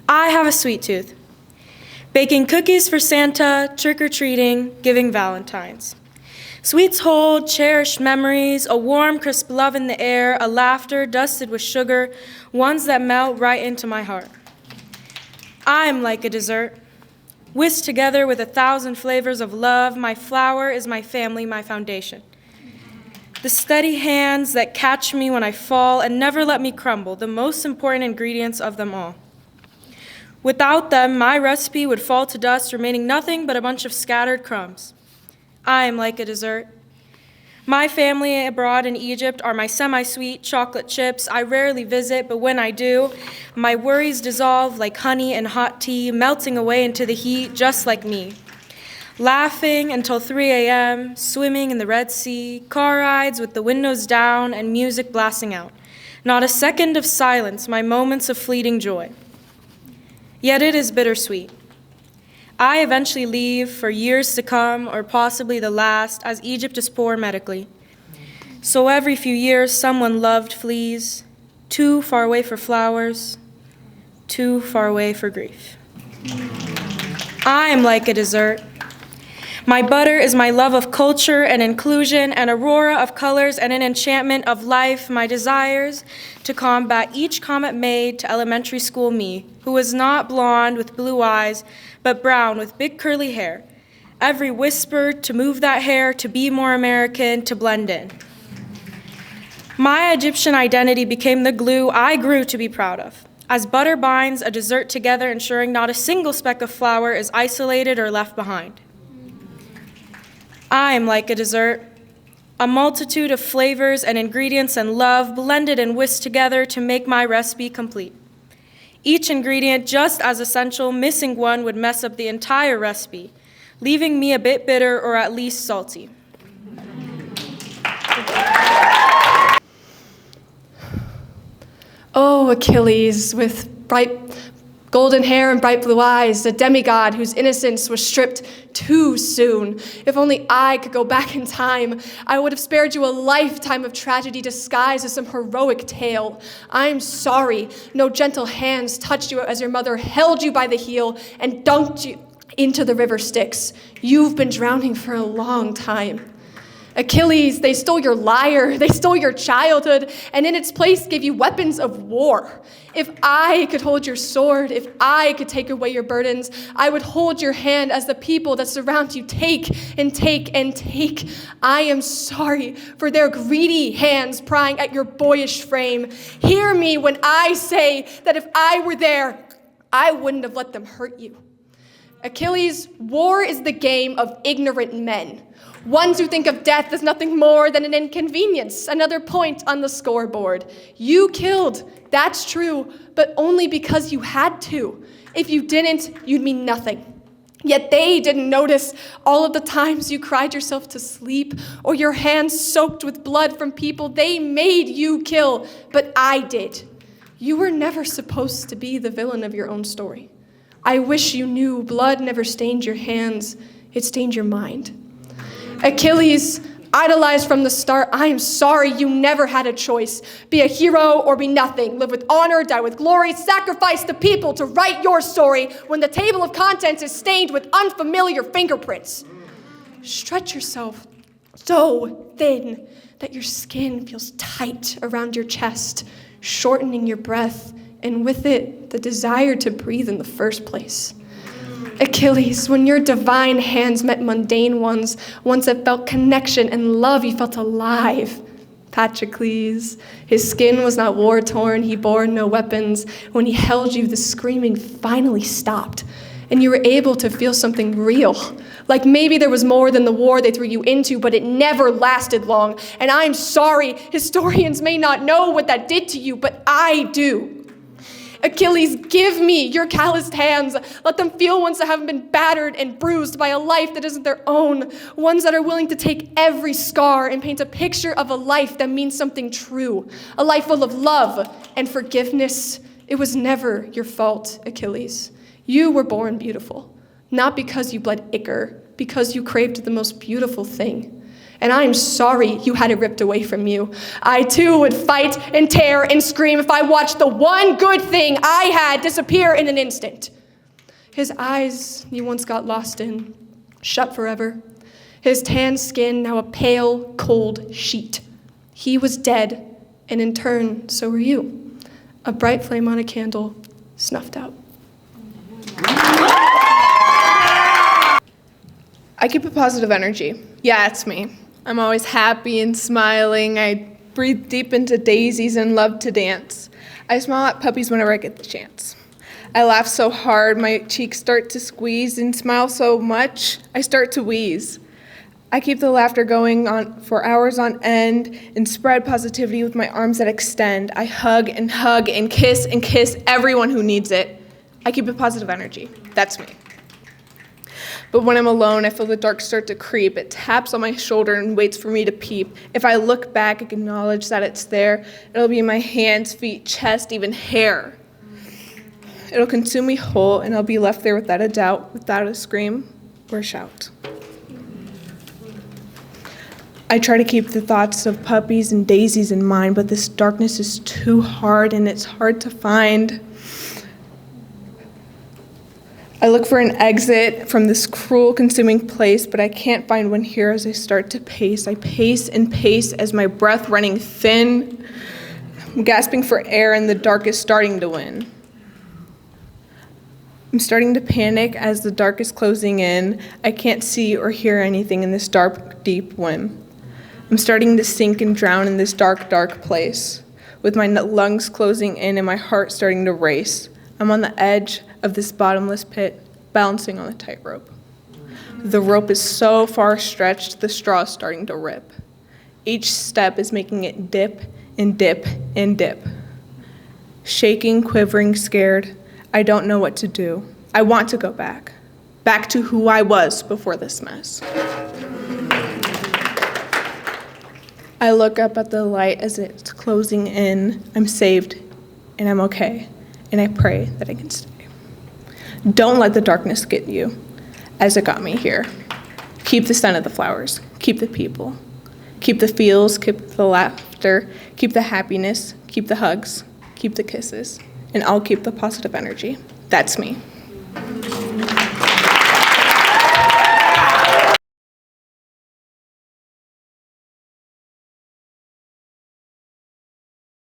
I have a sweet tooth. Baking cookies for Santa, trick-or-treating, giving Valentines. Sweets hold cherished memories, a warm, crisp love in the air, a laughter dusted with sugar, ones that melt right into my heart. I am like a dessert, whisked together with 1,000 flavors of love. My flower is my family, my foundation. The steady hands that catch me when I fall and never let me crumble, the most important ingredients of them all. Without them, my recipe would fall to dust, remaining nothing but a bunch of scattered crumbs. I am like a dessert. My family abroad in Egypt are my semi-sweet chocolate chips. I rarely visit, but when I do, my worries dissolve like honey in hot tea, melting away into the heat just like me. Laughing until 3 a.m., swimming in the Red Sea, car rides with the windows down and music blasting out. Not a second of silence, my moments of fleeting joy. Yet it is bittersweet. I eventually leave for years to come, or possibly the last, as Egypt is poor medically. So every few years, someone loved flees, too far away for flowers, too far away for grief. I am like a dessert. My butter is my love of culture and inclusion, an aurora of colors and an enchantment of life, my desires to combat each comment made to elementary school me, who was not blonde with blue eyes, but brown with big curly hair. Every whisper to move that hair, to be more American, to blend in. My Egyptian identity became the glue I grew to be proud of. As butter binds a dessert together, ensuring not a single speck of flour is isolated or left behind. I am like a dessert, a multitude of flavors and ingredients and love blended and whisked together to make my recipe complete. Each ingredient just as essential, missing one would mess up the entire recipe, leaving me a bit bitter or at least salty. Oh, Achilles, with bright golden hair and bright blue eyes, the demigod whose innocence was stripped too soon. If only I could go back in time, I would have spared you a lifetime of tragedy disguised as some heroic tale. I'm sorry no gentle hands touched you as your mother held you by the heel and dunked you into the river Styx. You've been drowning for a long time. Achilles, they stole your lyre, they stole your childhood, and in its place gave you weapons of war. If I could hold your sword, if I could take away your burdens, I would hold your hand as the people that surround you take and take and take. I am sorry for their greedy hands prying at your boyish frame. Hear me when I say that if I were there, I wouldn't have let them hurt you. Achilles, war is the game of ignorant men. Ones who think of death as nothing more than an inconvenience, another point on the scoreboard. You killed, that's true, but only because you had to. If you didn't, you'd mean nothing. Yet they didn't notice all of the times you cried yourself to sleep, or your hands soaked with blood from people they made you kill, but I did. You were never supposed to be the villain of your own story. I wish you knew blood never stained your hands, it stained your mind. Achilles, idolized from the start, I am sorry you never had a choice. Be a hero or be nothing. Live with honor, die with glory, sacrifice the people to write your story when the table of contents is stained with unfamiliar fingerprints. Stretch yourself so thin that your skin feels tight around your chest, shortening your breath, and with it, the desire to breathe in the first place. Achilles, when your divine hands met mundane ones that felt connection and love, you felt alive. Patroclus, his skin was not war-torn, he bore no weapons. When he held you, the screaming finally stopped, and you were able to feel something real. Like maybe there was more than the war they threw you into, but it never lasted long. And I'm sorry, historians may not know what that did to you, but I do. Achilles, give me your calloused hands. Let them feel ones that haven't been battered and bruised by a life that isn't their own. Ones that are willing to take every scar and paint a picture of a life that means something true. A life full of love and forgiveness. It was never your fault, Achilles. You were born beautiful. Not because you bled ichor, because you craved the most beautiful thing. And I'm sorry you had it ripped away from you. I too would fight and tear and scream if I watched the one good thing I had disappear in an instant. His eyes you once got lost in, shut forever. His tan skin now a pale, cold sheet. He was dead, and in turn, so were you. A bright flame on a candle, snuffed out. I keep a positive energy. Yeah, it's me. I'm always happy and smiling. I breathe deep into daisies and love to dance. I smile at puppies whenever I get the chance. I laugh so hard my cheeks start to squeeze, and smile so much I start to wheeze. I keep the laughter going on for hours on end and spread positivity with my arms that extend. I hug and kiss everyone who needs it. I keep a positive energy. That's me. But when I'm alone, I feel the dark start to creep. It taps on my shoulder and waits for me to peep. If I look back, acknowledge that it's there. It'll be my hands, feet, chest, even hair. It'll consume me whole, and I'll be left there without a doubt, without a scream or a shout. I try to keep the thoughts of puppies and daisies in mind, but this darkness is too hard, and it's hard to find. I look for an exit from this cruel, consuming place, but I can't find one here as I start to pace. I pace and pace as my breath running thin. I'm gasping for air, and the dark is starting to win. I'm starting to panic as the dark is closing in. I can't see or hear anything in this dark, deep wind. I'm starting to sink and drown in this dark, dark place, with my lungs closing in and my heart starting to race. I'm on the edge of this bottomless pit, balancing on the tightrope. The rope is so far stretched, the straw is starting to rip. Each step is making it dip and dip and dip. Shaking, quivering, scared, I don't know what to do. I want to go back to who I was before this mess. I look up at the light as it's closing in. I'm saved, and I'm okay, and I pray that I can stay. Don't let the darkness get you, as it got me here. Keep the scent of the flowers. Keep the people. Keep the feels. Keep the laughter. Keep the happiness. Keep the hugs. Keep the kisses. And I'll keep the positive energy. That's me.